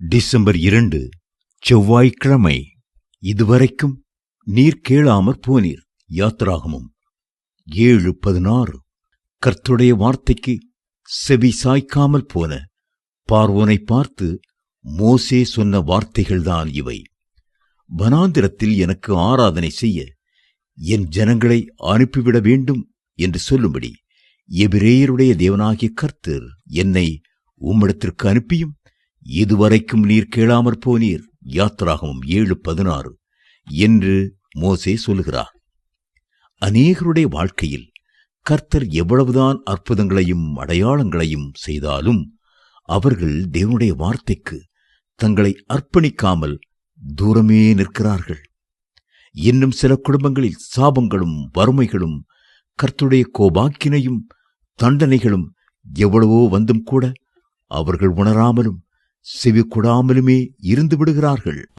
December 2 செவ்வாய்க்கிழமை. இதுவரைக்கும் நீர் கேளாமற் போனீர். யாத்திராகமம் 7:16. கர்த்தருடைய வார்த்தைக்கு செவி சாய்க்காமல் போன பார்வோனை பார்த்து மோசே சொன்ன வார்த்தைகள்தான் இவை. வனாந்திரத்தில் எனக்கு ஆராதனை செய்ய என் ஜனங்களை அனுப்பிவிட வேண்டும் என்று சொல்லும்படி எபிரேயருடைய தேவனாகிய கர்த்தர் என்னை உம்மிடத்திற்கு அனுப்பியும் இதுவரைக்கும் நீர் கேளாமற் போனீர். யாத்திராகமம் 7:16 என்று மோசே சொல்லுகிறார். அநேகருடைய வாழ்க்கையில் கர்த்தர் எவ்வளவுதான் அற்புதங்களையும் அடையாளங்களையும் செய்தாலும் அவர்கள் தேவனுடைய வார்த்தைக்கு தங்களை அர்ப்பணிக்காமல் தூரமே நிற்கிறார்கள். இன்னும் சில குடும்பங்களில் சாபங்களும் வறுமைகளும் கர்த்தருடைய கோபாக்கினையும் தண்டனைகளும் எவ்வளவோ வந்தும் கூட அவர்கள் உணராமலும் செவி கொடாமலுமே இருந்து விடுகிறார்கள்.